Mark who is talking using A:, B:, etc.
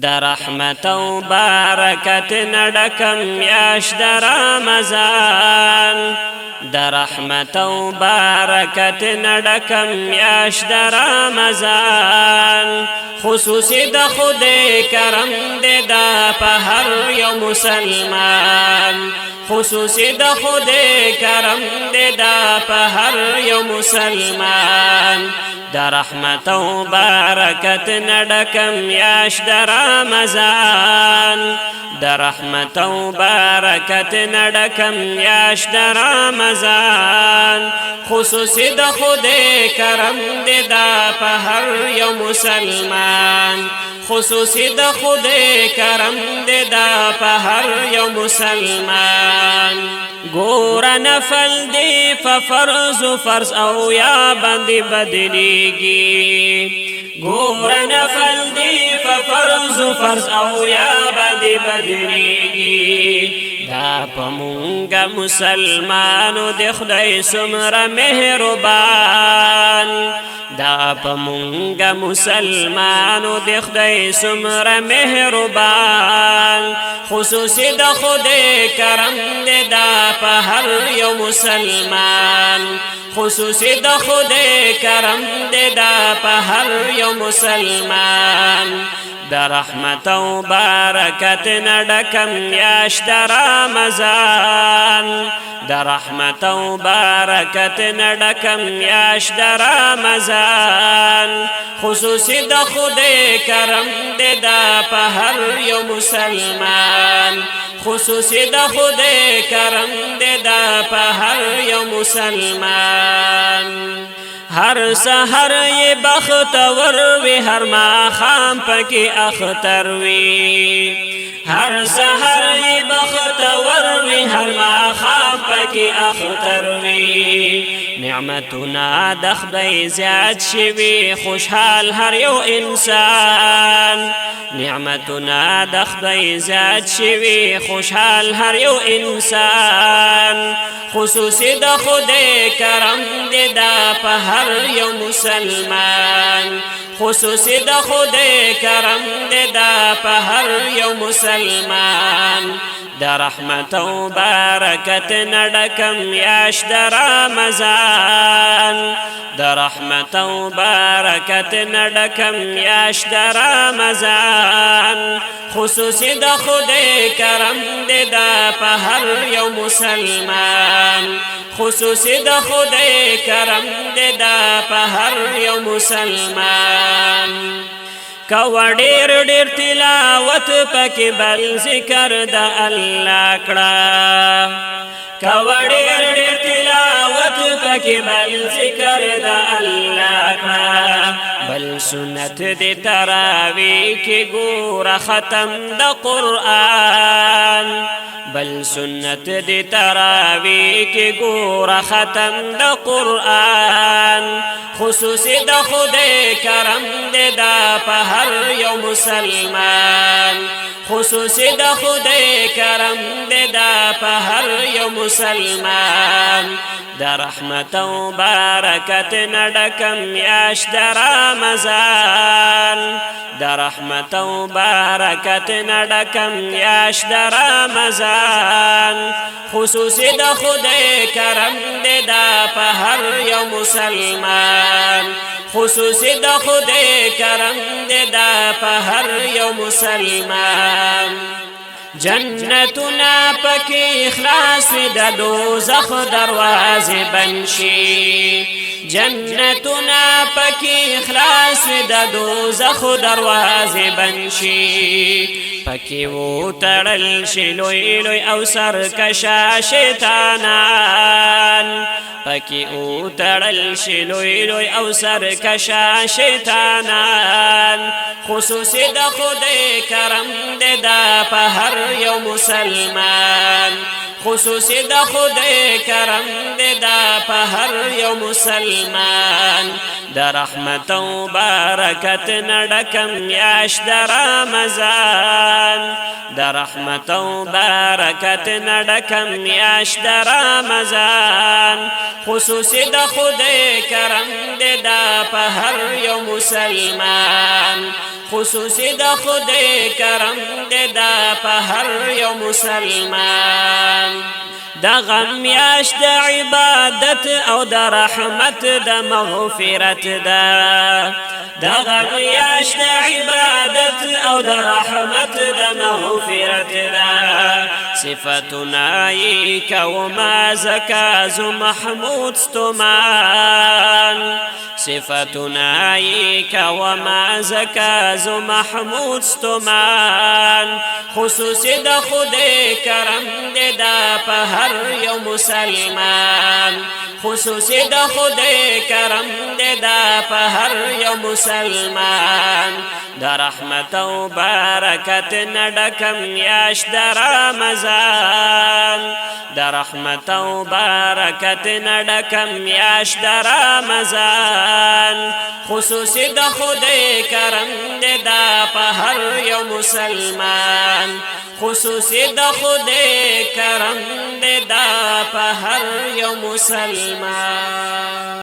A: در رحمت او برکت نډکم میاشت د رمضان در رحمت او برکت نډکم میاشت د رمضان خصوصي د خدای کرم دې دا په هر یو مسلمان خصوصي د خدای کرم دې دا په هر یو مسلمان در رحمت او برکت نډکم میاشت د رمضان در رحمت او برکت نډکم میاشت د رمضان خصوصي د خدای کرم دې دا په هر یو مسلمان خصوصي د خدای کرم دې دا په هر یو مسلمان ګور نفل دی فرض او یا باندې بدلیږي ګور نفل دی فرض او یا باندې بدلیږي دا پمونګه مسلمانو د خدای سمره مهربان دا پمونګه مسلمانو د خدای سمره مهربان خصوصي د خدای کرم دې دا په هر یو مسلمان خصوصي د خدای کرم دې دا په هر یو مسلمان در رحمت او برکت نډکم میاشت د رمضان در رحمت او برکت نډکم میاشت د رمضان خصوصي د خدای کرم دې دا په هر یو مسلمان خصوصي د خدای کرم دې دا په هر یو مسلمان هر سحر یہ بختور وی ہر ماخام پکی اختر وی ہر سحر یہ بختور وی ہر ماخام پکی اختر وی نعمتنا د خدای زیات شوی خوشحال هر یو انسان نعمتنا د خدای زیات شوی خوشحال هر یو انسان خصوصي د خدای کرم دې دا په هر یو مسلمان خصوصي د خدای کرم دې دا په هر یو مسلمان در رحمت او برکت نډکم میاشت د رمضان در رحمت او برکت نډکم میاشت د رمضان خصوصي د خدای کرم دې دا په هر یو مسلمان خصوصي د خدای کرم دې دا په هر یو مسلمان کوا ډیر ډیر تلاوت پکې بل ذکر د الله کړه کوا ډیر ډیر تلاوت پکې بل ذکر د الله کړه بل سنت دې تراوی کې ګور ختم د قرآن بل سنت دې تراوی کې ګور ختم د قرآن خصوصي د خدای کرم دې دا په هر یو مسلمان خصوصي د خدای کرم دې دا په هر یو مسلمان در رحمت او برکت نډکم میاشت د رمضان در رحمت او برکت نډکم میاشت د رمضان خصوصي د خدای کرم دې دا په هر یو مسلمان خصوصي د خدای کرم دې دا په هر یو مسلمان جنتنا پکی اخلاص د دوزخ دروازه بنشي جنتنا پکی اخلاص د دوزخ دروازه بنشي پکی و تړل شي لوی لوی او سرکشا شیطانان پکی او تړل شي لوی لوی او سرکشا شیطانان خصوصي د خدای کرم دې دا په هر یو مسلمان خصوصي د خدای کرم دې دا په هر یو مسلمان د رحمت او برکت نډکم میاشت د رمضان د رحمت او برکت نډکم میاشت د رمضان خصوصي د خدای کرم دې دا په هر یو مسلمان خصوصي د خدای کرم دې دا په هر یو مسلمان دا غم میاشت د عبادت او د رحمت د مغفرت دا دا غم میاشت د عبادت او د رحمت د مغفرت دا صفتنا ایک وما زکاز محمود ستمان صفتنا ایک وما زکاز محمود ستمان خصوصی د خدای کرم دې دا په هر یو مسلمان خصوصی د خدای کرم دې دا په هر یو مسلمان د رحمت او برکت نډکم میاشت د رمضان د رحمت او برکت نډکم میاشت د رمضان خصوصی د خدای کرم دې دا په هر یو مسلمان خصوصی د خدای کرم دې دا په هر یو مسلمان